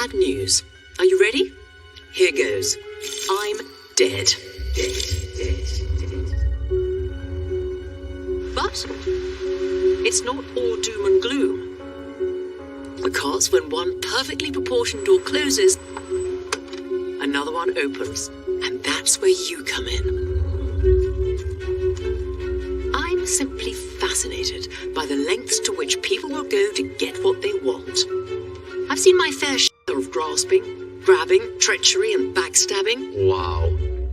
bad news. Are you ready? Here goes. I'm dead. But it's not all doom and gloom. Because when one perfectly proportioned door closes, another one opens. And that's where you come in. I'm simply fascinated by the lengths to which people will go to get what they want. I've seen my fair share of grasping, grabbing, treachery and backstabbing. Wow.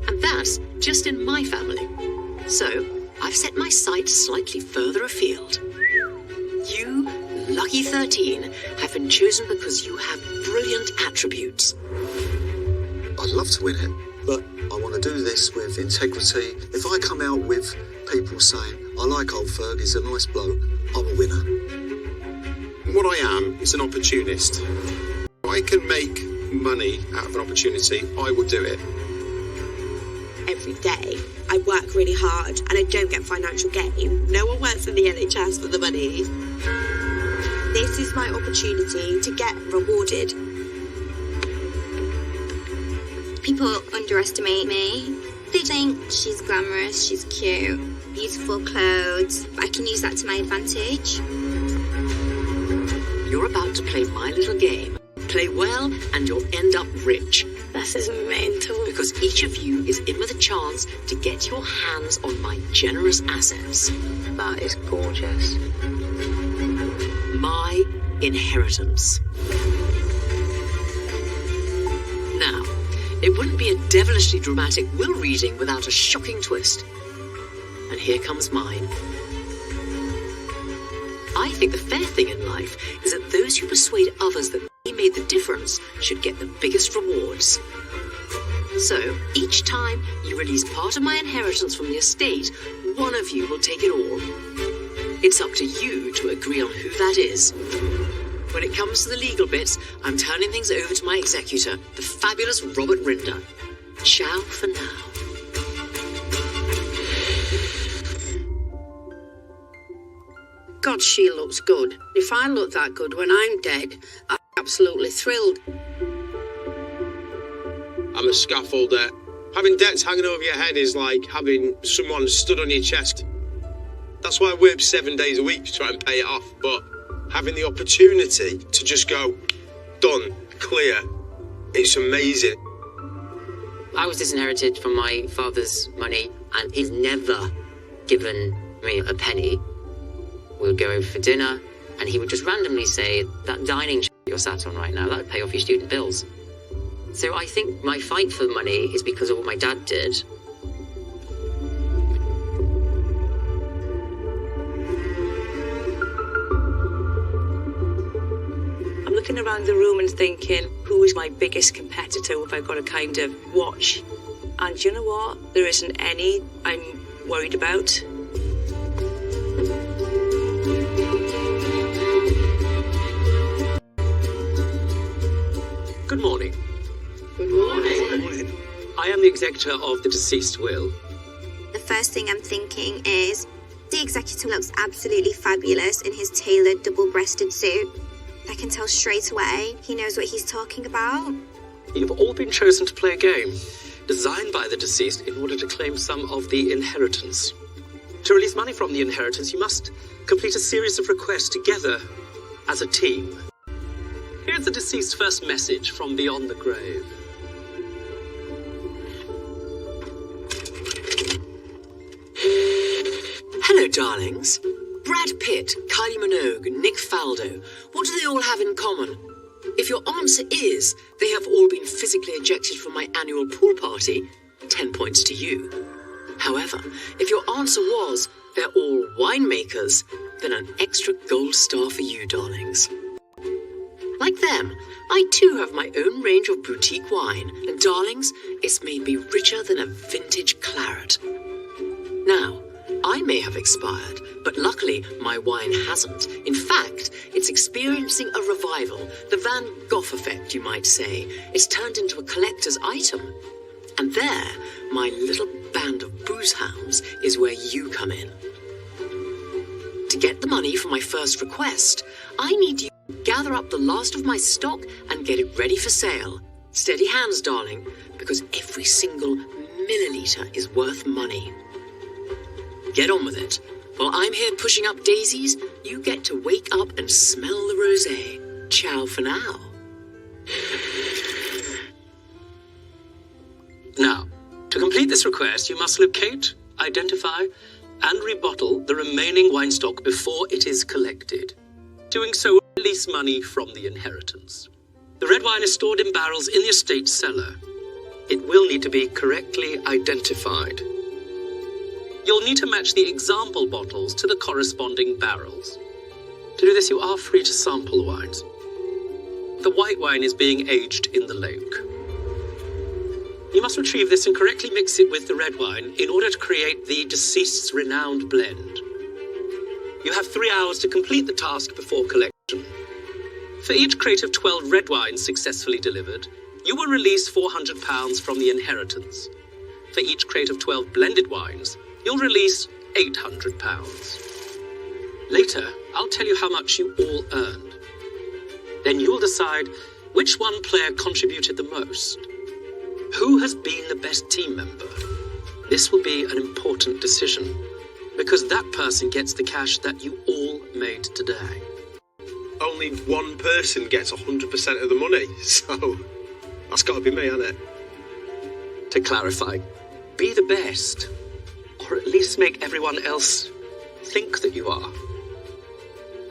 And that's just in my family. So, I've set my sights slightly further afield. You, lucky 13, have been chosen because you have brilliant attributes. I'd love to win it, but I want to do this with integrity. If I come out with people saying, I like old Ferg, he's a nice bloke, I'm a winner. What I am is an opportunist. If I can make money out of an opportunity, I will do it. Every day, I work really hard and I don't get financial gain. No one works in the NHS for the money. This is my opportunity to get rewarded. People underestimate me. They think she's glamorous, she's cute, beautiful clothes. I can use that to my advantage. You're about to play my little game. Play well and you'll end up rich. This is mental. Because each of you is in with a chance to get your hands on my generous assets. That is gorgeous. My inheritance. Now, it wouldn't be a devilishly dramatic will reading without a shocking twist. And here comes mine. I think the fair thing in life is that those who persuade others that they made the difference should get the biggest rewards. So, each time you release part of my inheritance from the estate, one of you will take it all. It's up to you to agree on who that is. When it comes to the legal bits, I'm turning things over to my executor, the fabulous Robert Rinder. Ciao for now. God, she looks good. If I look that good when I'm dead, I'm absolutely thrilled. I'm a scaffolder. Having debts hanging over your head is like having someone stood on your chest. That's why I work 7 days a week to try and pay it off. But having the opportunity to just go, done, clear, it's amazing. I was disinherited from my father's money, and he's never given me a penny. We would go over for dinner, and he would just randomly say, that dining you're sat on right now, that would pay off your student bills. So I think my fight for money is because of what my dad did. I'm looking around the room and thinking, who is my biggest competitor if I've got to kind of watch? And you know what? There isn't any I'm worried about. Good morning. Good morning. Good morning. I am the executor of the deceased will. The first thing I'm thinking is, the executor looks absolutely fabulous in his tailored double-breasted suit. I can tell straight away he knows what he's talking about. You've all been chosen to play a game, designed by the deceased in order to claim some of the inheritance. To release money from the inheritance, you must complete a series of requests together as a team. Here's the deceased's first message from beyond the grave. Hello, darlings. Brad Pitt, Kylie Minogue, Nick Faldo. What do they all have in common? If your answer is they have all been physically ejected from my annual pool party, 10 points to you. However, if your answer was they're all winemakers, then an extra gold star for you, darlings. Like them, I too have my own range of boutique wine, and darlings, it's made me richer than a vintage claret. Now, I may have expired, but luckily my wine hasn't. In fact, it's experiencing a revival, the Van Gogh effect, you might say. It's turned into a collector's item. And there, my little band of booze hounds is where you come in. To get the money for my first request, I need you gather up the last of my stock and get it ready for sale. Steady hands, darling, because every single milliliter is worth money. Get on with it. While I'm here pushing up daisies, you get to wake up and smell the rosé. Ciao for now. Now, to complete this request, you must locate, identify, and rebottle the remaining wine stock before it is collected. Doing so will release money from the inheritance. The red wine is stored in barrels in the estate cellar. It will need to be correctly identified. You'll need to match the example bottles to the corresponding barrels. To do this, you are free to sample the wines. The white wine is being aged in the lake. You must retrieve this and correctly mix it with the red wine in order to create the deceased's renowned blend. You have 3 hours to complete the task before collection. For each crate of 12 red wines successfully delivered, you will release £400 from the inheritance. For each crate of 12 blended wines, you'll release £800. Later, I'll tell you how much you all earned. Then you'll decide which one player contributed the most. Who has been the best team member? This will be an important decision, because that person gets the cash that you all made today. Only one person gets 100% of the money, so that's got to be me, hasn't it? To clarify, be the best, or at least make everyone else think that you are.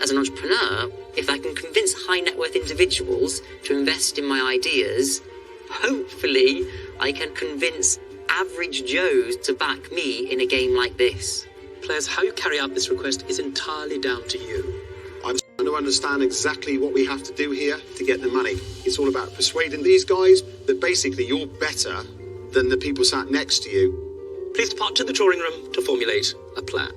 As an entrepreneur, if I can convince high net worth individuals to invest in my ideas, hopefully I can convince average Joes to back me in a game like this. Players, how you carry out this request is entirely down to you. I'm starting to understand exactly what we have to do here to get the money. It's all about persuading these guys that basically you're better than the people sat next to you. Please depart to the drawing room to formulate a plan.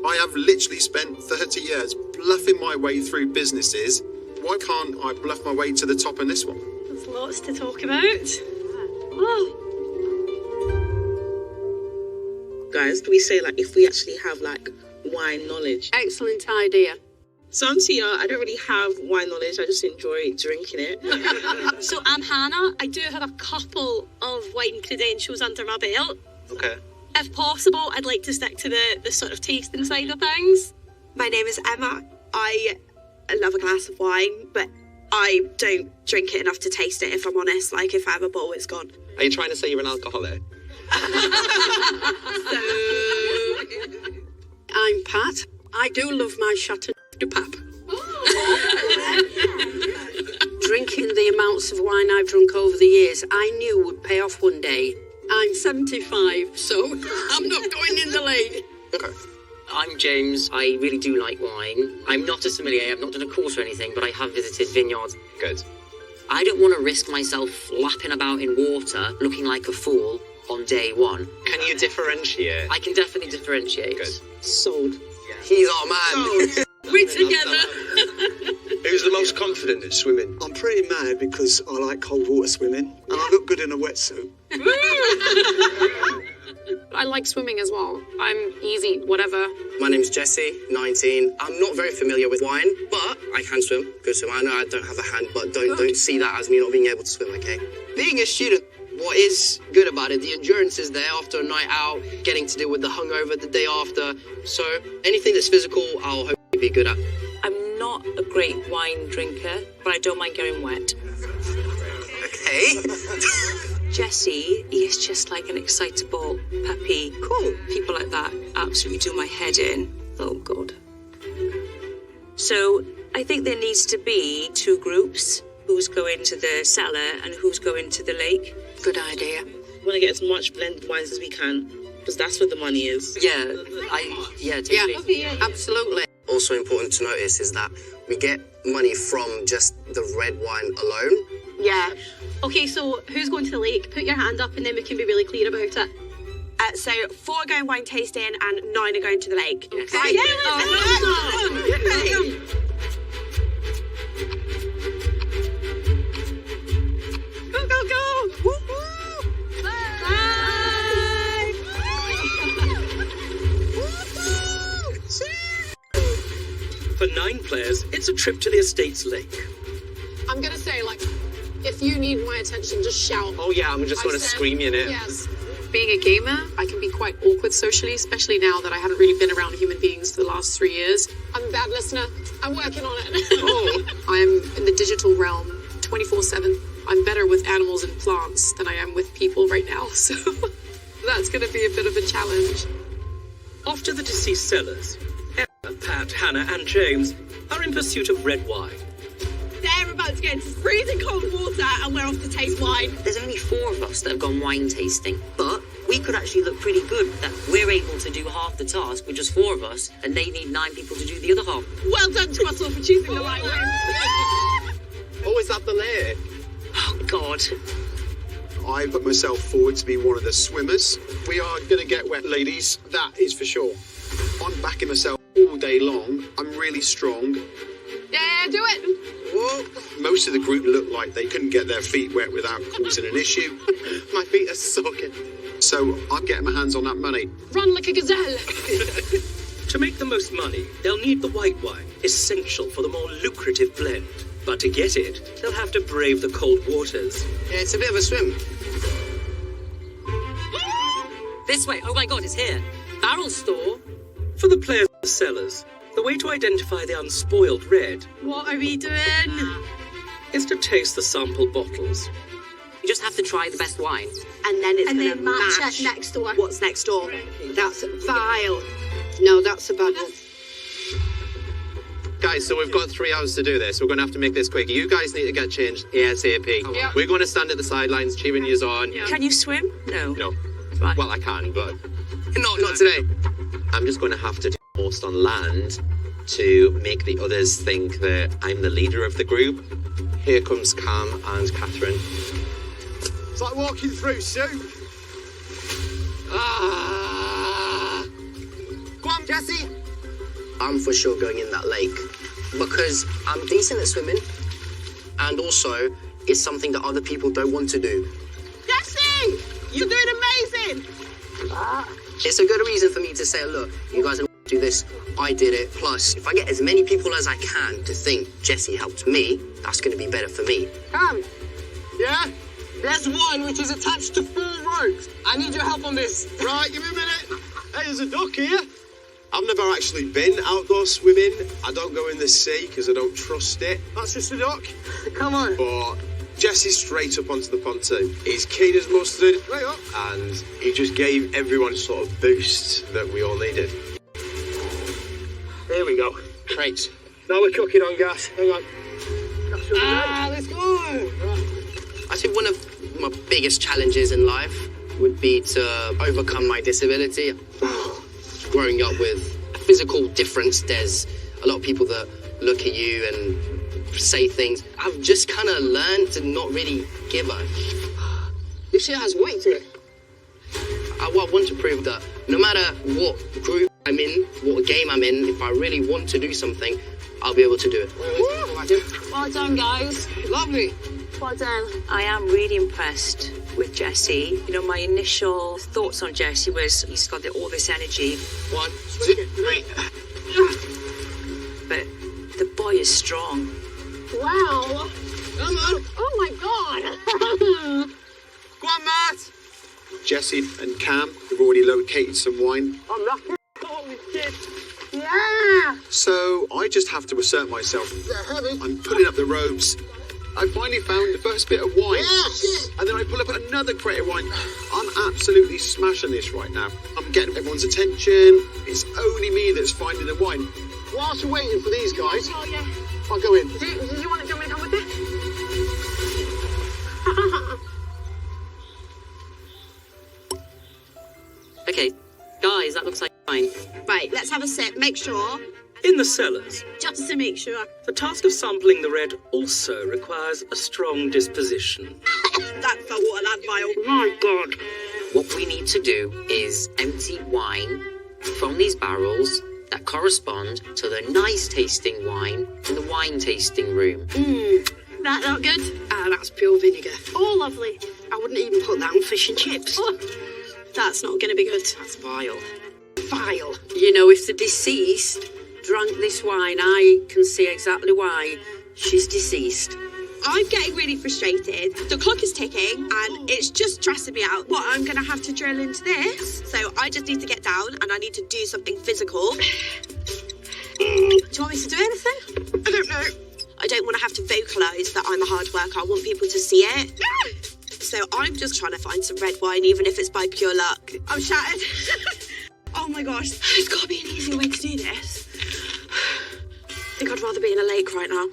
I have literally spent 30 years bluffing my way through businesses. Why can't I bluff my way to the top in this one? There's lots to talk about. Oh. Guys, can we say, like, if we actually have, like, wine knowledge? Excellent idea. So I'm Tia, I don't really have wine knowledge, I just enjoy drinking it. So I'm Hannah. I do have a couple of wine credentials under my belt. Okay. If possible, I'd like to stick to the sort of tasting side of things. My name is Emma. I love a glass of wine, but I don't drink it enough to taste it, if I'm honest. Like, if I have a bowl, it's gone. Are you trying to say you're an alcoholic? I'm Pat. I do love my Chateau de Pap. Drinking the amounts of wine I've drunk over the years, I knew would pay off one day. I'm 75, so I'm not going in the lake. Okay. I'm James. I really do like wine. I'm not a sommelier, I've not done a course or anything, but I have visited vineyards. Good. I don't want to risk myself lapping about in water, looking like a fool on day one. Can you differentiate? I can definitely differentiate. Good. Sold. He's our man. We're together. Who's the most confident at swimming? I'm pretty mad because I like cold water swimming and I look good in a wetsuit. I like swimming as well. I'm easy, whatever. My name's Jesse, 19. I'm not very familiar with wine, but I can swim. Good swim. I know I don't have a hand, but don't see that as me not being able to swim, okay? Being a student, what is good about it, the endurance is there after a night out, getting to deal with the hungover the day after. So anything that's physical, I'll hopefully be good at. I'm not a great wine drinker, but I don't mind getting wet. Okay. Jesse is just like an excitable, peppy, cool. People like that absolutely do my head in. Oh, God. So I think there needs to be two groups. Who's going to the cellar and who's going to the lake. Good idea. We want to get as much blended wines as we can, because that's where the money is. Totally. Yeah, absolutely. Also important to notice is that we get money from just the red wine alone. Yeah. Okay, so who's going to the lake? Put your hand up and then we can be really clear about it. So 4 are going wine tasting and 9 are going to the lake. Yes. Okay. Go, go, go! Woo-hoo! Bye! For 9 players, it's It's a trip to the estate's lake. I'm gonna say, like, if you need my attention, just shout. Oh yeah, I'm just gonna scream your name. Yes. Being a gamer, I can be quite awkward socially, especially now that I haven't really been around human beings for the last 3 years. I'm a bad listener. I'm working on it. Oh. I'm in the digital realm 24/7. I'm better with animals and plants than I am with people right now, so that's going to be a bit of a challenge. After the deceased sellers, Emma, Pat, Hannah, and James are in pursuit of red wine. They're about to get into freezing cold water and we're off to taste wine. There's only 4 of us that have gone wine tasting, but we could actually look pretty good that we're able to do half the task with just 4 of us, and they need 9 people to do the other half. Well done to us all for choosing the right one. Oh, is that the lake? Oh, God. I put myself forward to be one of the swimmers. We are going to get wet, ladies. That is for sure. I'm backing myself all day long. I'm really strong. Yeah, do it. Whoa. Most of the group looked like they couldn't get their feet wet without causing an issue. My feet are soaking. So I'm getting my hands on that money. Run like a gazelle. To make the most money, they'll need the white wine, essential for the more lucrative blend. But to get it, they'll have to brave the cold waters. Yeah, it's a bit of a swim. This way. Oh my God, it's here. Barrel store. For the players and the sellers, the way to identify the unspoiled red What are we doing? is to taste the sample bottles. You just have to try the best wine. And then it's And going then to match match it next door. what's next door. That's vile. No, that's a bad one. Guys, so we've got 3 hours to do this. We're going to have to make this quick. You guys need to get changed ASAP. Yeah. We're going to stand at the sidelines cheering you on. Yeah. Can you swim? No. No. Right. Well, I can, but Not today. I'm just going to have to do most on land to make the others think that I'm the leader of the group. Here comes Cam and Catherine. It's like walking through soup. Go on, Jesse. I'm for sure going in that lake because I'm decent at swimming, and also it's something that other people don't want to do. Jesse! You're doing amazing! It's a good reason for me to say, look, you guys are not do this. I did it. Plus, if I get as many people as I can to think Jesse helped me, that's going to be better for me. Cam. Yeah? There's one which is attached to 4 ropes. I need your help on this. Right, give me a minute. Hey, there's a duck here. I've never actually been outdoor swimming. I don't go in the sea because I don't trust it. That's just a duck. Come on. But Jesse's straight up onto the pontoon. He's keen as mustard. Right up. And he just gave everyone sort of boost that we all needed. Here we go. Great. Now we're cooking on gas. Hang on. Let's go. I think one of my biggest challenges in life would be to overcome my disability. Growing up with a physical difference, there's a lot of people that look at you and say things. I've just kind of learned to not really give a... This shit has weight to it. I want to prove that no matter what group I'm in, what game I'm in, if I really want to do something, I'll be able to do it. Well done, guys. Lovely. Well done. I am really impressed with Jesse. You know, my initial thoughts on Jesse was he's got all this energy. 1, 2, 3. But the boy is strong. Wow. Come on. Oh my God. Go on, Matt. Jesse and Cam have already located some wine. I'm lucky. Holy shit. Yeah. So I just have to assert myself. Yeah, heavy. I'm putting up the ropes. I finally found the first bit of wine. Yes. And then I pull up another crate of wine. I'm absolutely smashing this right now. I'm getting everyone's attention. It's only me that's finding the wine. Whilst we're waiting for these guys, Oh yeah. I'll go in. Do you want me to come with you? Okay, guys, that looks like fine. Right, let's have a sip. Make sure. In the cellars, Just to make sure. the task of sampling the red also requires a strong disposition. That's the water lad vial. My God. What we need to do is empty wine from these barrels that correspond to the nice tasting wine in the wine tasting room. That not good? That's pure vinegar. Oh, lovely. I wouldn't even put that on fish and chips. Oh, that's not going to be good. That's vile. Vile. You know, if the deceased drank this wine, I can see exactly why she's deceased. I'm getting really frustrated. The clock is ticking and it's just stressing me out. What, I'm going to have to drill into this? So I just need to get down and I need to do something physical. Do you want me to do anything? I don't know. I don't want to have to vocalise that I'm a hard worker. I want people to see it. So I'm just trying to find some red wine, even if it's by pure luck. I'm shattered. Oh my gosh. There's got to be an easier way to do this. I think I'd rather be in a lake right now.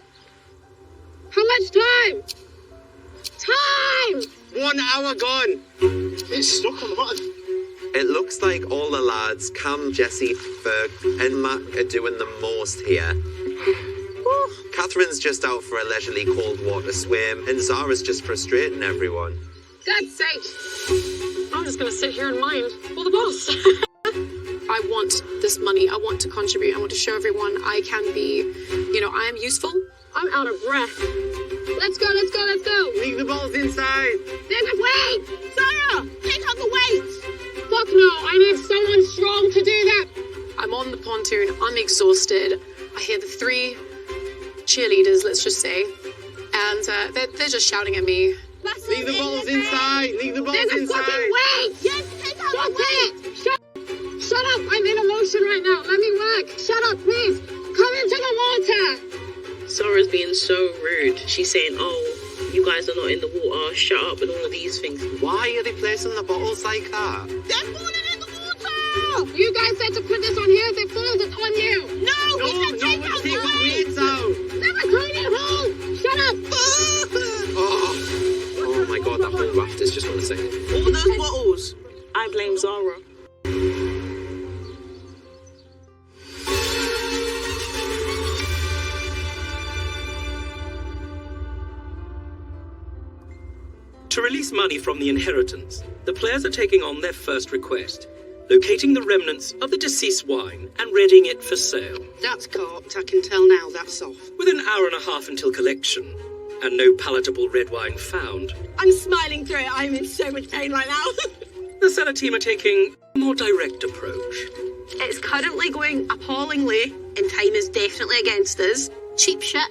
How much time? Time! 1 hour gone. It's stuck on the button. It looks like all the lads, Cam, Jesse, Ferg, and Matt are doing the most here. Catherine's just out for a leisurely cold water swim, and Zara's just frustrating everyone. God's sake. I'm just going to sit here and mind all the boss. I want this money. I want to contribute. I want to show everyone I can be, I am useful. I'm out of breath. Let's go, let's go, let's go. Leave the balls inside. Then wait! Sarah, pick up the weights. Fuck no, I need someone strong to do that. I'm on the pontoon. I'm exhausted. I hear the 3 cheerleaders, let's just say, and they're just shouting at me. Leave the balls inside. Leave the balls inside. There's a fucking weight. Yes, pick up the weight. Shut up. I'm in emotion right now. Let me work. Shut up, please. Come into the water. Sarah's being so rude. She's saying, oh, you guys are not in the water, shut up, and all of these things. Why are they placing the bottles like that? They're falling in the water! You guys said to put this on here, they fall, it's on you! No, we said take out the weights! Never turn it home! Shut up! Oh my god, that whole raft is just on a second. All those bottles. I blame Zara. To release money from the inheritance, the players are taking on their first request, locating the remnants of the deceased wine and readying it for sale. That's corked, I can tell now, that's off. With an hour and a half until collection, and no palatable red wine found, I'm smiling through it. I'm in so much pain right now. the seller team are taking a more direct approach. It's currently going appallingly, and time is definitely against us. Cheap shit.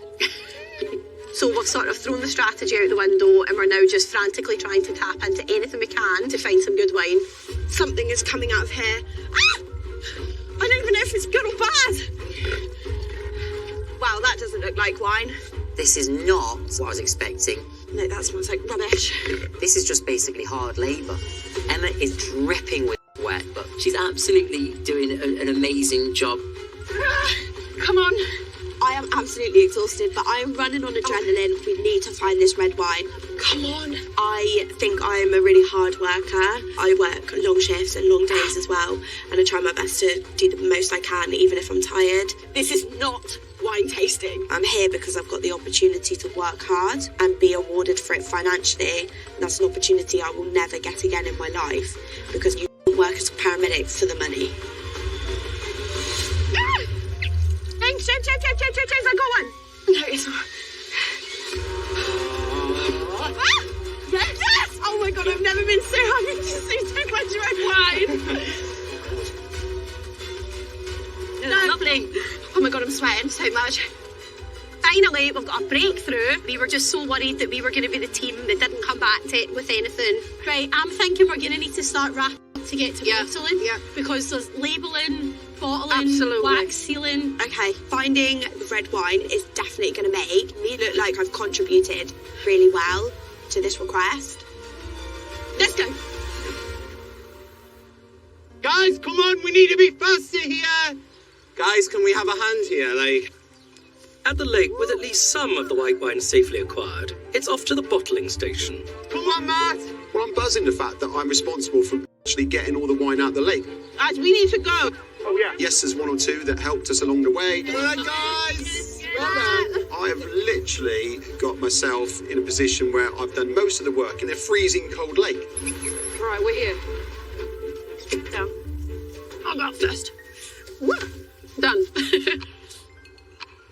So we've sort of thrown the strategy out the window and we're now just frantically trying to tap into anything we can to find some good wine. Something is coming out of here. Ah! I don't even know if it's good or bad. Wow, that doesn't look like wine. This is not what I was expecting. No, that smells like rubbish. This is just basically hard labour. Emma is dripping with sweat, but she's absolutely doing an amazing job. Come on. I am absolutely exhausted, but I am running on adrenaline. We need to find this red wine. Come on. I think I am a really hard worker. I work long shifts and long days as well, and I try my best to do the most I can, even if I'm tired. This is not wine tasting. I'm here because I've got the opportunity to work hard and be awarded for it financially. And that's an opportunity I will never get again in my life, because you work as a paramedic for the money. Chase, I got one. No, it's not. Yes! Oh my god, I've never been so happy to see so much red wine. No. Lovely. Oh my god, I'm sweating so much. Finally, we've got a breakthrough. We were just so worried that we were going to be the team that didn't come back to it with anything. Right, I'm thinking we're going to need to start wrapping up to get to bottling. Yeah. Because there's labelling, bottling, wax sealing. Okay, finding the red wine is definitely going to make me look like I've contributed really well to this request. Let's go. Guys, come on, we need to be faster here. Guys, can we have a hand here, At the lake, with at least some of the white wine safely acquired, it's off to the bottling station. Come on, Matt. Well, I'm buzzing the fact that I'm responsible for actually getting all the wine out the lake. Guys, we need to go. Oh, yeah. Yes, there's one or two that helped us along the way. Well done, guys. Well done. I've literally got myself in a position where I've done most of the work in a freezing cold lake. All right, we're here. Down. I'll go first. Done.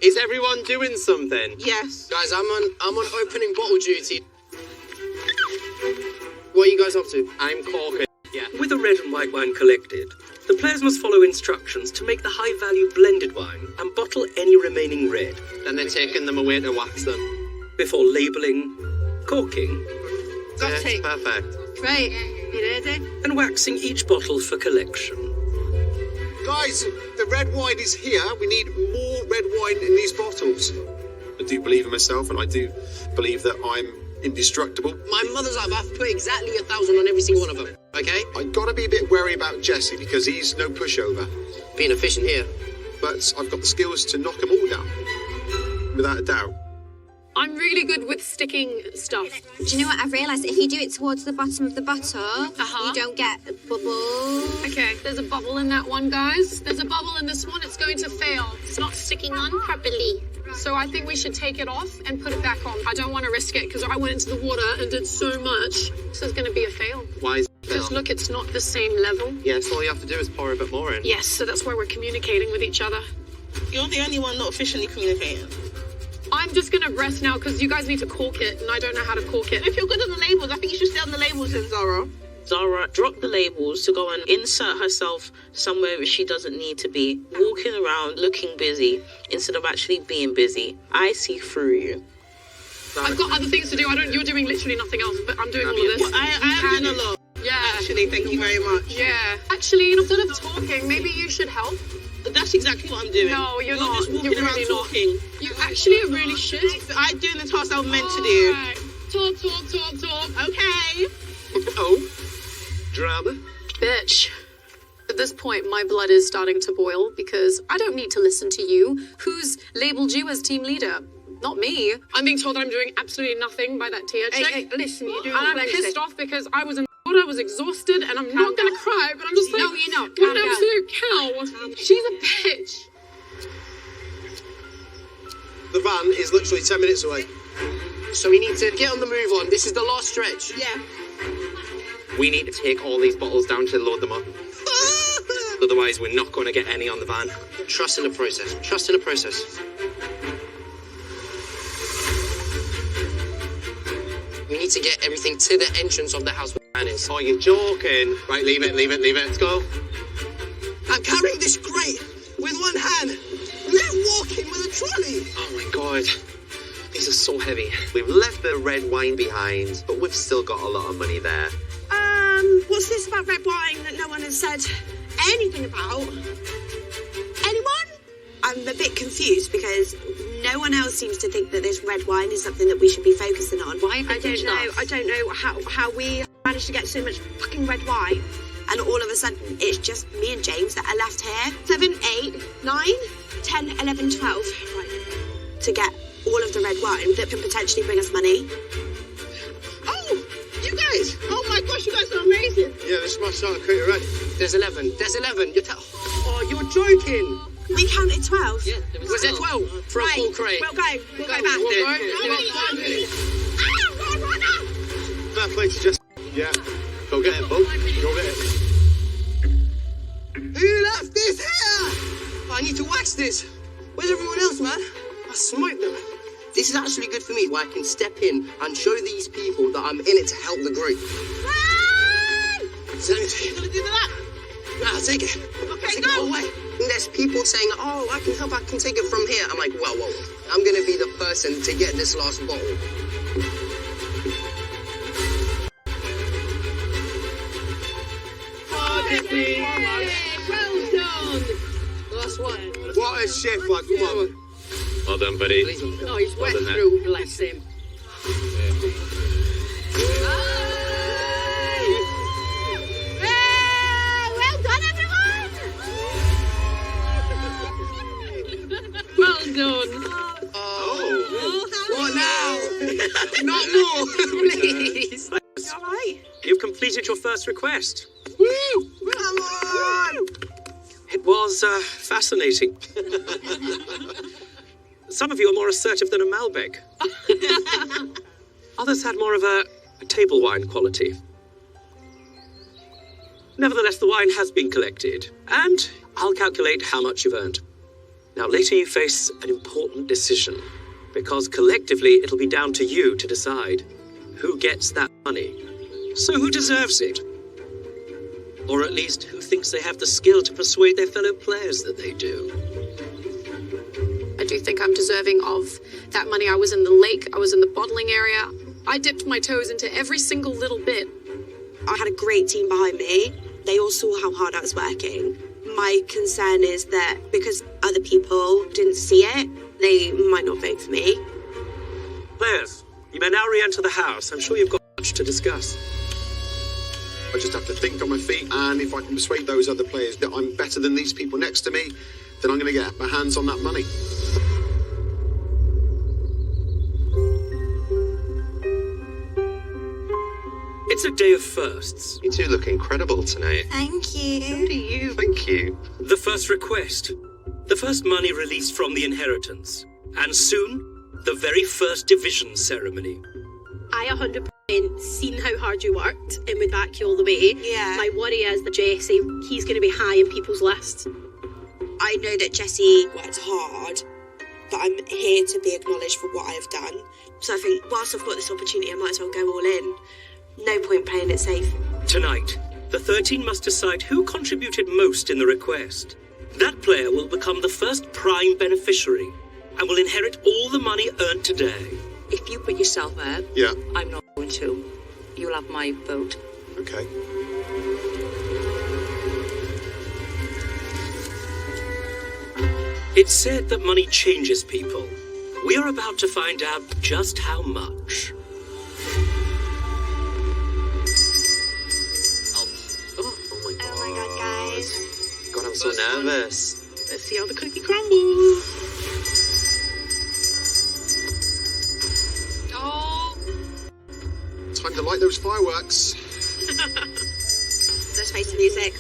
Is everyone doing something? Yes. Guys, I'm on opening bottle duty. What are you guys up to? I'm corking. Yeah. With the red and white wine collected, The players must follow instructions to make the high-value blended wine and bottle any remaining red. Then they're taking them away to wax them. Before labelling, corking, Got it. Perfect. Right, you ready? and waxing each bottle for collection. Guys, the red wine is here. We need more red wine in these bottles. I do believe in myself, and I do believe that I'm indestructible. My mother's life, I've put exactly 1,000 on every single one of them, okay? I gotta be a bit wary about Jesse because he's no pushover. Being efficient here. But I've got the skills to knock them all down, without a doubt. I'm really good with sticking stuff. Do you know what I've realised? If you do it towards the bottom of the bottle, you don't get a bubble. Okay, there's a bubble in that one, guys. There's a bubble in this one. It's going to fail. It's not sticking on properly. So I think we should take it off and put it back on. I don't want to risk it because I went into the water and did so much. This is going to be a fail. Why is it a fail? Because look, it's not the same level. Yeah, so all you have to do is pour a bit more in. Yes, so that's why we're communicating with each other. You're the only one not efficiently communicating. I'm just going to rest now because you guys need to cork it and I don't know how to cork it. If you're good on the labels, I think you should stay on the labels then, Zara. Zara dropped the labels to go and insert herself somewhere where she doesn't need to be, walking around looking busy instead of actually being busy. I see through you. I've got other things to do. You're doing literally nothing else, but I'm doing all of this. Well, I am doing a lot. Yeah. Actually, thank you very much. Yeah. Actually, instead of talking, maybe you should help. That's exactly what I'm doing. No, you're not. Just walking You're around really not. talking. You actually really should. I'm doing the task I was meant to do. Alright. Talk. Okay. Oh, drama. Bitch. At this point, my blood is starting to boil because I don't need to listen to you. Who's labelled you as team leader? Not me. I'm being told that I'm doing absolutely nothing by that Tia chick. Hey, listen, you're doing And I'm Wednesday. pissed off because I was in water, I was exhausted, and I'm not gonna cry, but I'm just like, No, you're not. what Calm an down. absolute cow. She's a bitch. The van is literally 10 minutes away. So we need to get on the move on. This is the last stretch. Yeah. We need to take all these bottles down to load them up. Otherwise, we're not going to get any on the van. Trust in the process. Trust in the process. We need to get everything to the entrance of the house where the van is. Oh, you're joking. Right, leave it. Let's go. I'm carrying this crate with one hand. You're walking with a trolley. Oh my god. These are so heavy. We've left the red wine behind, but we've still got a lot of money there. What's this about red wine that no one has said anything about? Anyone? I'm a bit confused because no one else seems to think that this red wine is something that we should be focusing on. Why? I don't know how we managed to get so much fucking red wine. And all of a sudden, it's just me and James that are left here. 7, 8, 9, 10, 11, 12. Right. To get all of the red wine that can potentially bring us money. Oh, you guys. Oh my gosh, you guys are amazing. Yeah, this must start a crate red. There's 11. There's 11. Oh, you're joking. We counted 12. Yeah, was there 12? For a full crate. We'll go. We'll go back. Fair play to Jess. Yeah. Go get it, bub. Go get it. Who left this here? I need to wax this. Where's everyone else, man? I smoked them. This is actually good for me, where I can step in and show these people that I'm in it to help the group. You're gonna do that? Nah, I'll take it. Okay, Take go. it away. And there's people saying, oh, I can help, I can take it from here. I'm like, whoa. I'm gonna be the person to get this last bottle. Well done. Last one. What a shift, lad. Come on. Well done, buddy. Oh, he's wet Well done, through, bless him. Well done, everyone! Well done. What now? Not more, please. All right. You've completed your first request. Woo! Come on! It was fascinating. Some of you are more assertive than a Malbec. Others had more of a table wine quality. Nevertheless, the wine has been collected, and I'll calculate how much you've earned. Now, later you face an important decision, because collectively it'll be down to you to decide who gets that money. So who deserves it? Or at least who thinks they have the skill to persuade their fellow players that they do. I do think I'm deserving of that money. I was in the lake, I was in the bottling area. I dipped my toes into every single little bit. I had a great team behind me. They all saw how hard I was working. My concern is that because other people didn't see it, they might not vote for me. Players, you may now re-enter the house. I'm sure you've got much to discuss. I just have to think on my feet, and if I can persuade those other players that I'm better than these people next to me, then I'm going to get my hands on that money. It's a day of firsts. You two look incredible tonight. Thank you. So do you. Thank you. The first request. The first money released from the inheritance. And soon, the very first division ceremony. I 100% seen how hard you worked and would back you all the way. Yeah. My worry is that Jesse, he's going to be high in people's lists. I know that Jesse worked hard, but I'm here to be acknowledged for what I've done. So I think whilst I've got this opportunity, I might as well go all in. No point playing it safe. Tonight, the 13 must decide who contributed most in the request. That player will become the first prime beneficiary and will inherit all the money earned today. If you put yourself up, Yeah. I'm not going to. You'll have my vote. Okay. It's said that money changes people. We are about to find out just how much. Oh my god, guys. God, I'm so nervous. Let's see how the cookie crumbles. Oh. Time to light those fireworks. Let's face the music.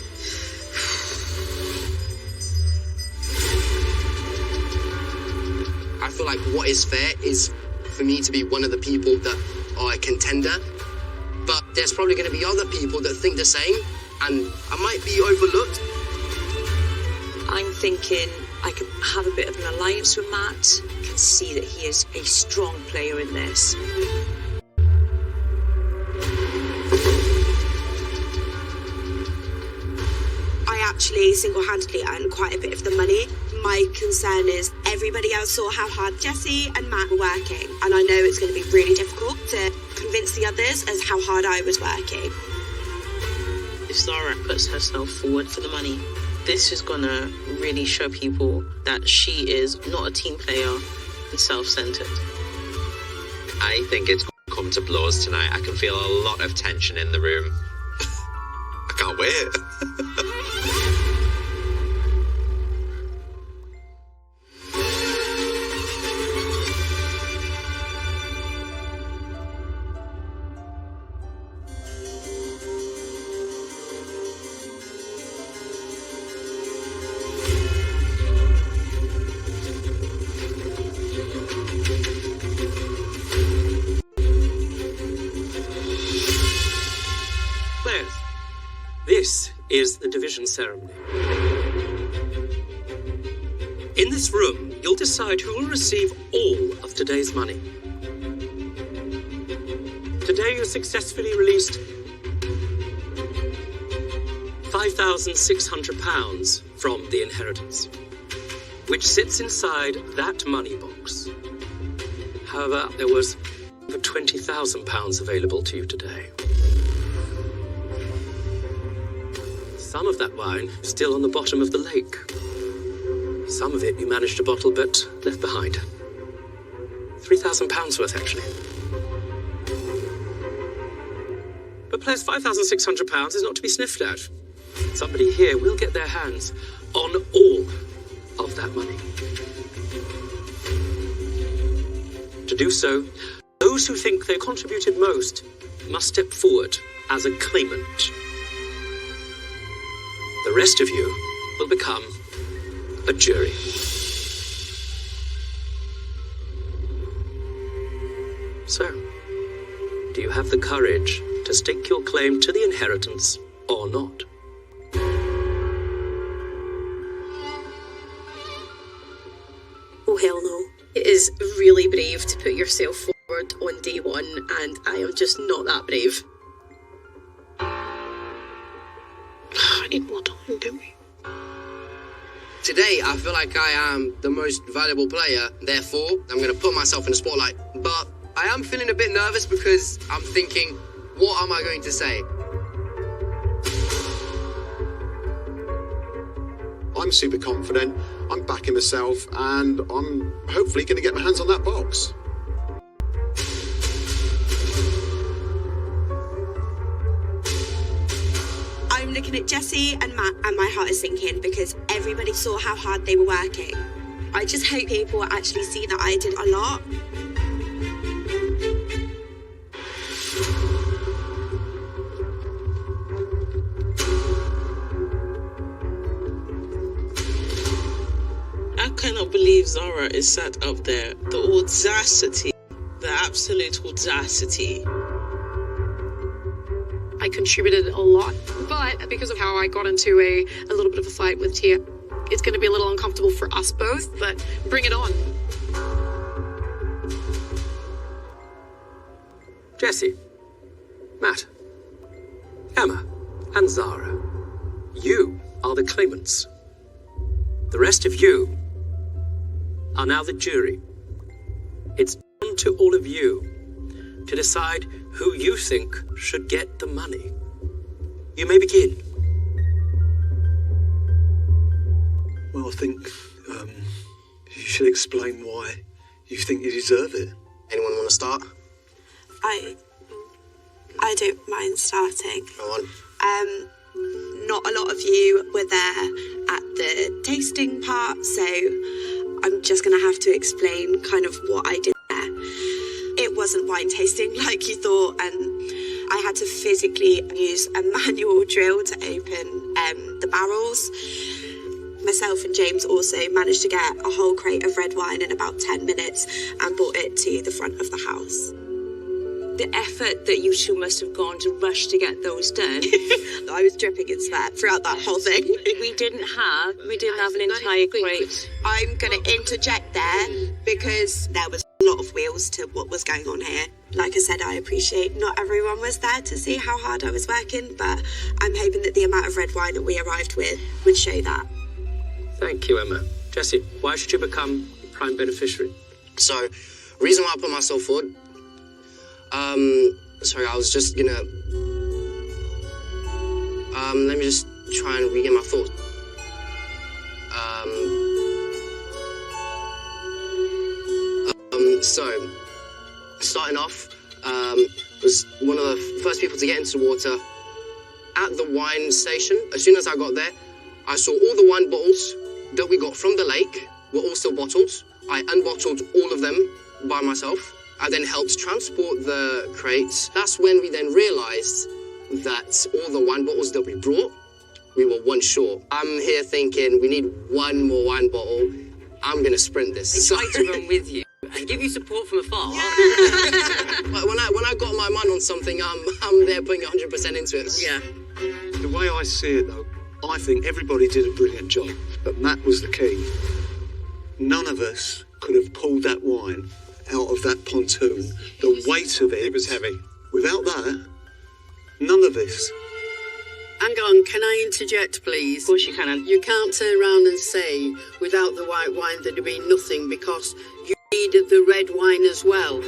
I feel like what is fair is for me to be one of the people that are a contender. But there's probably going to be other people that think the same, and I might be overlooked. I'm thinking I could have a bit of an alliance with Matt. I can see that he is a strong player in this. I actually single-handedly earned quite a bit of the money. My concern is everybody else saw how hard Jesse and Matt were working, and I know it's going to be really difficult to convince the others as how hard I was working. If Zara puts herself forward for the money, this is gonna really show people that she is not a team player and self-centered. I think it's going to come to blows tonight. I can feel a lot of tension in the room. I can't wait. Players, this is the division ceremony. In this room, you'll decide who will receive all of today's money. Today you successfully released £5,600 from the inheritance, which sits inside that money box. However, there was over £20,000 available to you today. Some of that wine is still on the bottom of the lake. Some of it you managed to bottle but left behind. £3,000 worth, actually. But players, £5,600 is not to be sniffed at. Somebody here will get their hands on all of that money. To do so, those who think they contributed most must step forward as a claimant. The rest of you will become a jury. So, do you have the courage to stake your claim to the inheritance or not? Oh, hell no. It is really brave to put yourself forward on day one, and I am just not that brave. need more time, don't we? Today, I feel like I am the most valuable player, therefore, I'm going to put myself in the spotlight. But I am feeling a bit nervous because I'm thinking, what am I going to say? I'm super confident, I'm backing myself, and I'm hopefully going to get my hands on that box. I'm looking at Jesse and Matt, and my heart is sinking because everybody saw how hard they were working. I just hope people actually see that I did a lot. I cannot believe Zara is sat up there. The audacity, the absolute audacity. I contributed a lot, but because of how I got into a little bit of a fight with Tia, it's going to be a little uncomfortable for us both, but bring it on. Jesse, Matt, Emma, and Zara, you are the claimants. The rest of you are now the jury. It's down to all of you to decide who you think should get the money. You may begin. Well, I think you should explain why you think you deserve it. Anyone want to start? I don't mind starting. Go on. Not a lot of you were there at the tasting part, so I'm just going to have to explain kind of what I did there. It wasn't wine tasting like you thought, and I had to physically use a manual drill to open the barrels. Myself and James also managed to get a whole crate of red wine in about 10 minutes and brought it to the front of the house. The effort that you two must have gone to rush to get those done. I was dripping in sweat throughout that whole thing. We didn't have an entire crate. I'm going to interject there because there was a lot of wheels to what was going on here. Like I said, I appreciate not everyone was there to see how hard I was working, but I'm hoping that the amount of red wine that we arrived with would show that. Thank you, Emma. Jesse, why should you become prime beneficiary? So, reason why I put myself forward, sorry, I was just gonna, let me just try and regain my thoughts. So, starting off, was one of the first people to get into the water at the wine station. As soon as I got there, I saw all the wine bottles that we got from the lake were all still bottled. I unbottled all of them by myself. I then helped transport the crates. That's when we then realized that all the wine bottles that we brought, we were one short. I'm here thinking we need one more wine bottle. I'm gonna sprint this. I tried to run with you and give you support from afar. But when I got my mind on something, I'm there putting 100% into it. Yeah. The way I see it, though, I think everybody did a brilliant job, but Matt was the key. None of us could have pulled that wine out of that pontoon. The weight of it was heavy. Without that, none of us. Hang on, can I interject, please? Of course you can. You can't turn around and say, without the white wine, there'd be nothing, because you needed the red wine as well.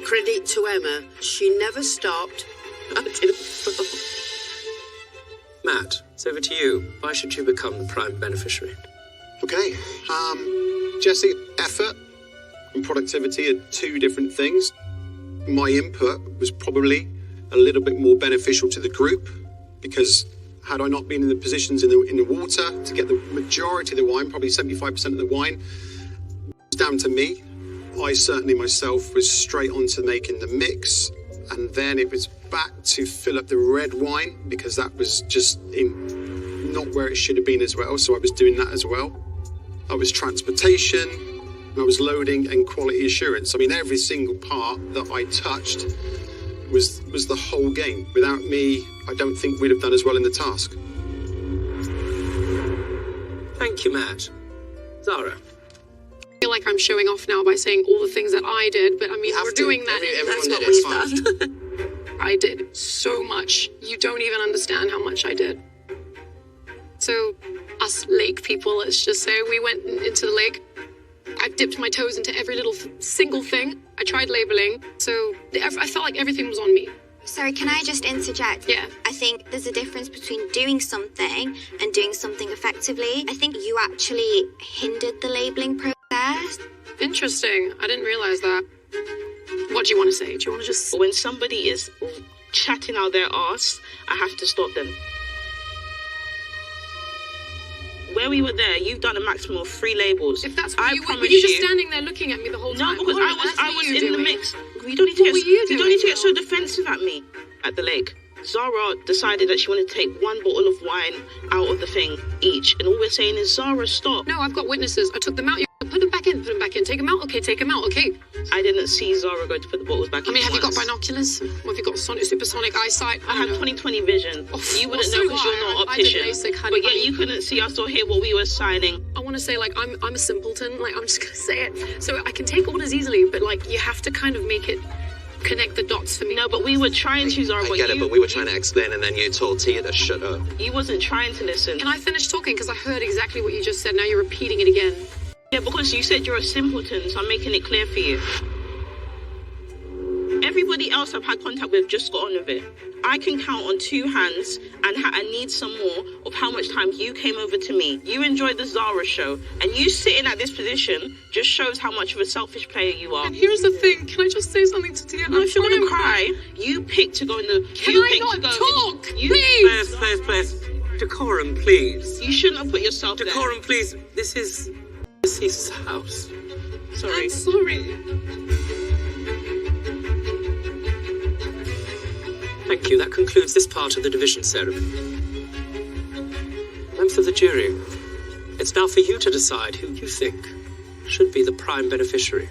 Credit to Emma, she never stopped. Matt, it's over to you. Why should you become the prime beneficiary? Okay, Jesse, effort and productivity are two different things. My input was probably a little bit more beneficial to the group, because had I not been in the positions in the water to get the majority of the wine, probably 75% of the wine, it was down to me. I certainly myself was straight on to making the mix, and then it was back to fill up the red wine, because that was just not where it should have been as well, so I was doing that as well. I was transportation, I was loading and quality assurance. I mean, every single part that I touched was the whole game. Without me, I don't think we'd have done as well in the task. Thank you, Matt. Zara. I feel like I'm showing off now by saying all the things that I did, but I mean, we're doing that. Everyone That's did what it, we've done. I did so much. You don't even understand how much I did. So, us lake people, let's just say, we went into the lake. I dipped my toes into every little single thing. I tried labeling, so I felt like everything was on me. Sorry, can I just interject? Yeah. I think there's a difference between doing something and doing something effectively. I think you actually hindered the labelling process. Interesting. I didn't realise that. What do you want to say? Do you want to just... When somebody is chatting out their arse, I have to stop them. Where we were there, you've done a maximum of 3 labels. If that's what I you were, promise were you just standing there looking at me the whole time? No, because What I was in the doing? mix. You don't need to What were you you don't need to doing? get so defensive at me at the lake. Zara decided that she wanted to take 1 bottle of wine out of the thing each, and all we're saying is, Zara, stop. No, I've got witnesses. I took them out. Put them back in. Put them back in. Take them out. Okay, take them out. Okay. I didn't see Zara go to put the bottles back in. I mean, have you got once. binoculars? Or have you got supersonic eyesight? I have 20/20 vision. You wouldn't know because you're not I did optician. LASIK, But yet you couldn't see us or hear what we were signing. I want to say, like, I'm a simpleton. Like, I'm just going to say it. So I can take orders easily, but, like, you have to kind of make it connect the dots for me. No, but we were trying to, Zara. I get it, but we were trying to explain, and then you told Tia to shut up. You wasn't trying to listen. Can I finish talking? Because I heard exactly what you just said. Now you're repeating it again. Yeah, because you said you're a simpleton, so I'm making it clear for you. Everybody else I've had contact with just got on with it. I can count on 2 hands, and I need some more of how much time you came over to me. You enjoyed the Zara show, and you sitting at this position just shows how much of a selfish player you are. And here's the thing. Can I just say something to Tia? No, if you're gonna cry, you picked to go in the... Can you I picked not to go talk? In, you, Please! Please. Decorum, please. You shouldn't have put yourself there. Decorum, please. This is his house. Sorry. I'm sorry. Thank you. That concludes this part of the division ceremony. Members of the jury, it's now for you to decide who you think should be the prime beneficiary.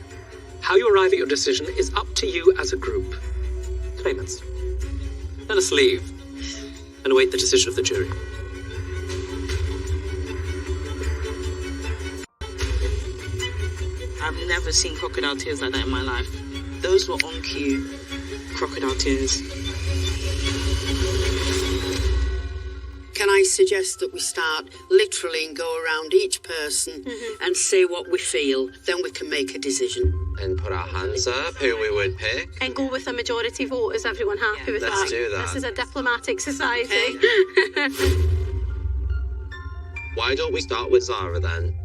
How you arrive at your decision is up to you as a group. Claimants, let us leave and await the decision of the jury. I've never seen crocodile tears like that in my life. Those were on cue. Crocodile tears. Can I suggest that we start literally and go around each person and say what we feel, then we can make a decision. And put our hands up, who we would pick. And go with a majority vote. Is everyone happy with let's that? do that. This is a diplomatic society. Why don't we start with Zara then?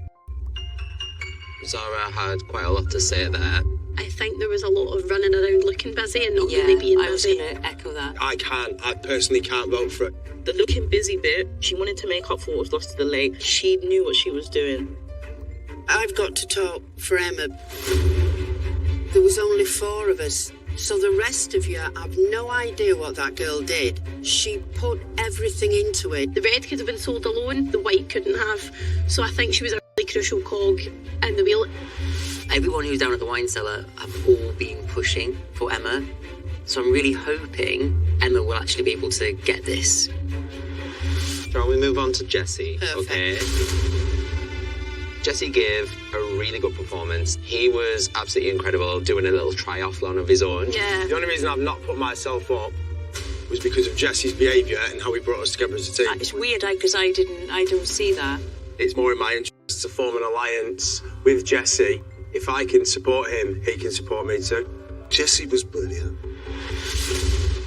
Zara had quite a lot to say there. I think there was a lot of running around looking busy and not really being I was busy. going to echo that. I personally can't vote for it. The looking busy bit, she wanted to make up for what was lost to the lake. She knew what she was doing. I've got to talk for Emma. There was only 4 of us, so the rest of you have no idea what that girl did. She put everything into it. The red could have been sold alone, the white couldn't have. So I think she was a really crucial cog in the wheel. Everyone who's down at the wine cellar have all been pushing for Emma. So I'm really hoping Emma will actually be able to get this. Shall we move on to Jesse? Perfect. Okay. Jesse gave a really good performance. He was absolutely incredible, doing a little triathlon of his own. Yeah. The only reason I've not put myself up was because of Jesse's behaviour and how he brought us together as a team. It's weird because I didn't see that. It's more in my interest to form an alliance with Jesse. If I can support him, he can support me too. Jesse was brilliant.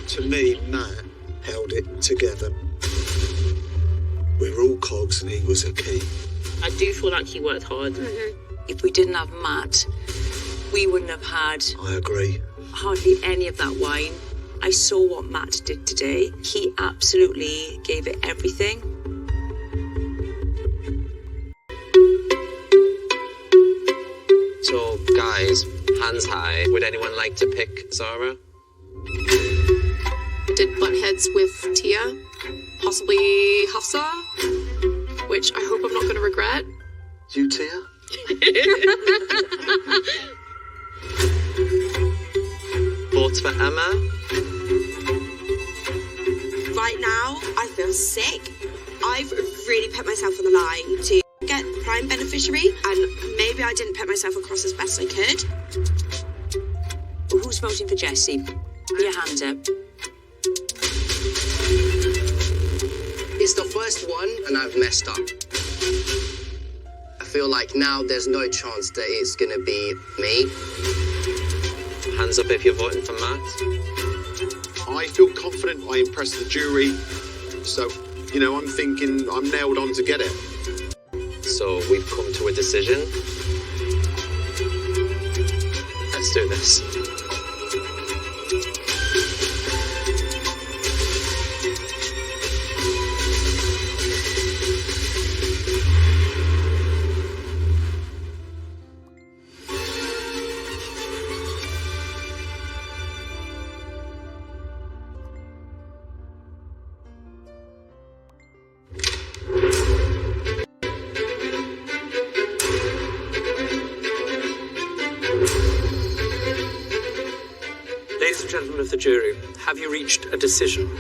To me, Matt held it together. We were all cogs and he was a key. I do feel like he worked hard. If we didn't have Matt, we wouldn't have had I agree. hardly any of that wine. I saw what Matt did today. He absolutely gave it everything. So, guys, hands high. Would anyone like to pick Zara? Did butt heads with Tia, possibly Hafsa, which I hope I'm not going to regret. You, Tia? Votes for Emma? Right now, I feel sick. I've really put myself on the line to get prime beneficiary, and maybe I didn't put myself across as best I could. Who's voting for Jessie? Put your hand up. It's the first one, and I've messed up. I feel like now there's no chance that it's gonna be me. Hands up if you're voting for Matt. I feel confident I impressed the jury. So, I'm thinking I'm nailed on to get it. So we've come to a decision. Let's do this. Ladies and gentlemen of the jury, have you reached a decision?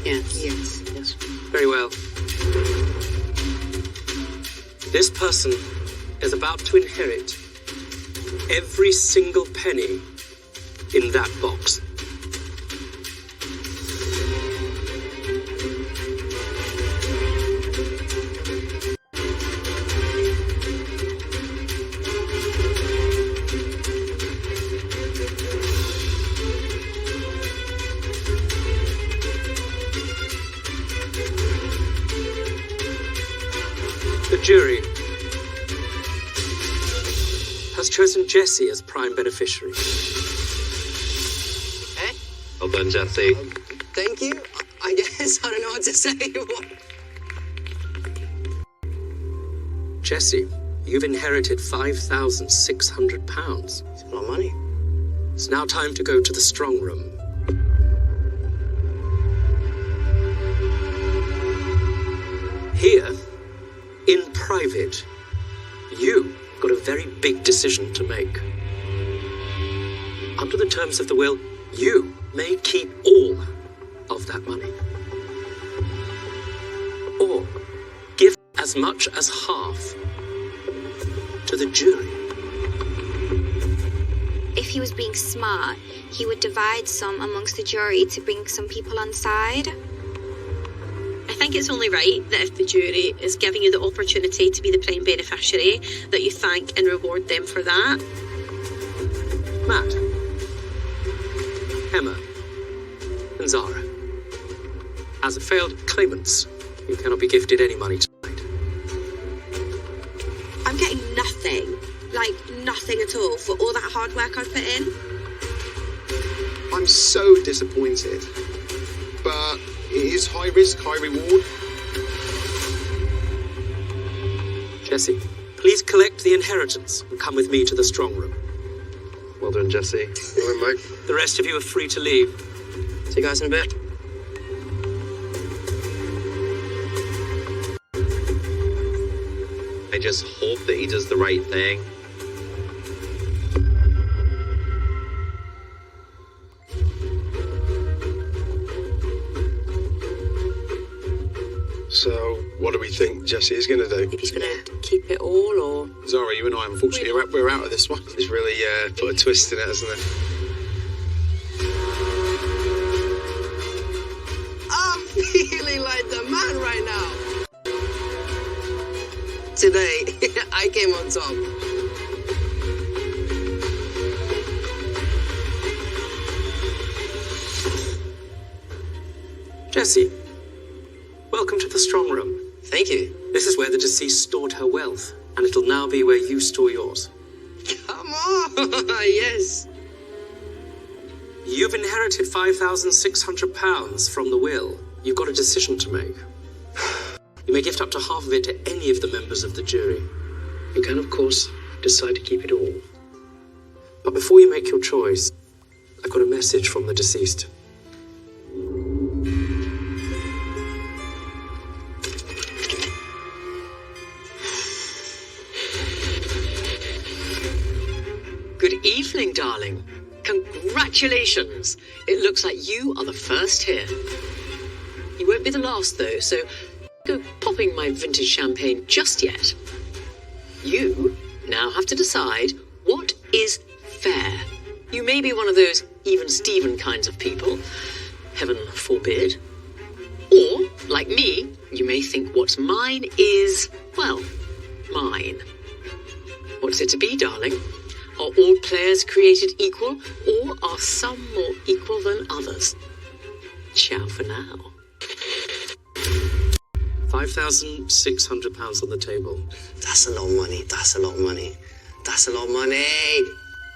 Yes. Yes. Very well. This person is about to inherit every single penny in that box. The jury has chosen Jesse as prime beneficiary. Well done, Jesse. Thank you. I guess I don't know what to say. Jesse, you've inherited £5,600. It's a lot of money. It's now time to go to the strong room. Here, in private, you got a very big decision to make. Under the terms of the will, you may keep all of that money. Or give as much as half to the jury. If he was being smart, he would divide some amongst the jury to bring some people on side. I think it's only right that if the jury is giving you the opportunity to be the prime beneficiary, that you thank and reward them for that. Matt, Emma, and Zara. As a failed claimants, you cannot be gifted any money tonight. I'm getting nothing. Like, nothing at all for all that hard work I've put in. I'm so disappointed. But it is high risk, high reward. Jesse, please collect the inheritance and come with me to the strong room. Well done, Jesse. The rest of you are free to leave. See you guys in a bit. I just hope that he does the right thing. So, what do we think Jesse is going to do? He's going to keep it all, or... Zara, you and I, unfortunately, we're out of this one. It's really put a twist in it, hasn't it? I'm feeling like the man right now. Today, I came on top. Jesse, welcome to the strong room. Thank you. This is where the deceased stored her wealth, and it'll now be where you store yours. Come on, yes. You've inherited £5,600 from the will. You've got a decision to make. You may gift up to half of it to any of the members of the jury. You can, of course, decide to keep it all. But before you make your choice, I've got a message from the deceased. Good evening, darling. Congratulations. It looks like you are the first here. You won't be the last, though, so go popping my vintage champagne just yet. You now have to decide what is fair. You may be one of those even Steven kinds of people, heaven forbid, or, like Like me, you may think what's mine is, well, mine. What's it to be, darling? Are all players created equal, or are some more equal than others? Ciao for now. £5,600 on the table. That's a lot of money. That's a lot of money. That's a lot of money.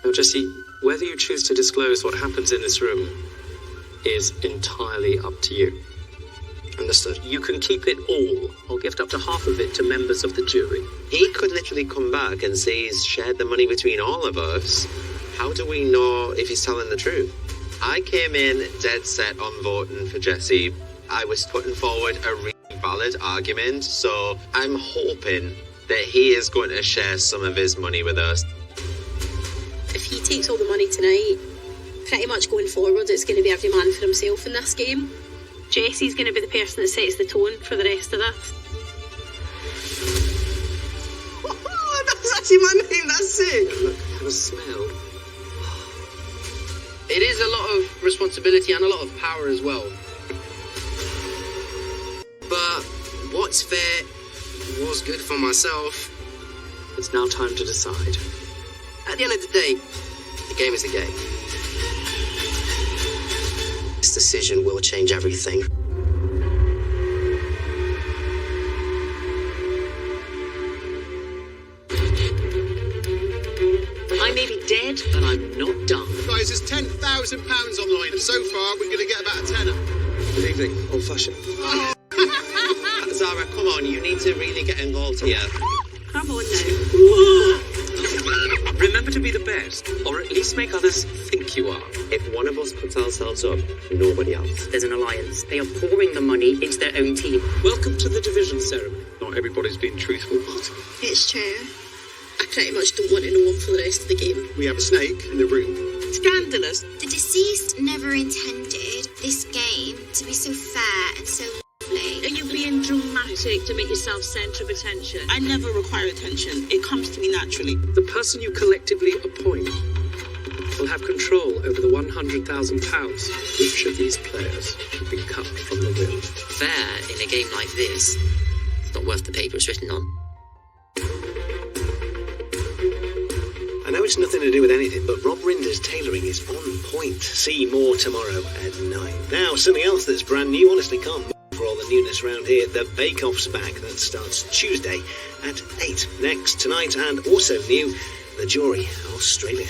Now, Jesse, whether you choose to disclose what happens in this room is entirely up to you. Understood. You can keep it all, or gift up to half of it to members of the jury. He could literally come back and say he's shared the money between all of us. How do we know if he's telling the truth? I came in dead set on voting for Jesse. I was putting forward a really valid argument, so I'm hoping that he is going to share some of his money with us. If he takes all the money tonight, pretty much going forward, it's going to be every man for himself in this game. Jesse's going to be the person that sets the tone for the rest of this. Oh, that's actually my name. That's sick. Look, have a smell. It is a lot of responsibility and a lot of power as well. But what's fair was good for myself. It's now time to decide. At the end of the day, the game is a game. This decision will change everything. I may be dead, but I'm not done. Guys, there's £10,000 online, and so far we're going to get about a tenner. Good evening, old fashioned. Zara, come on, you need to really get involved here. Come on now. Remember to be the best, or at least make others think you are. If one of us puts ourselves up, nobody else. There's an alliance. They are pouring the money into their own team. Welcome to the division ceremony. Not everybody's been truthful. It's true. I pretty much don't want to know him for the rest of the game. We have a snake in the room. Scandalous. The deceased never intended this game to be so fair and so lovely. Are you being dramatic to make yourself centre of attention? I never require attention. It comes to me naturally. The person you collectively appoint will have control over the £100,000. Which of these players should be cut from the will? Fair in a game like this, it's not worth the paper it's written on. I know it's nothing to do with anything, but Rob Rinder's tailoring is on point. See more tomorrow at 9. Now, something else that's brand new, honestly can't wait for all the newness around here. The Bake Off's back. That starts Tuesday at 8. Next, tonight, and also new, The Jury, Australia.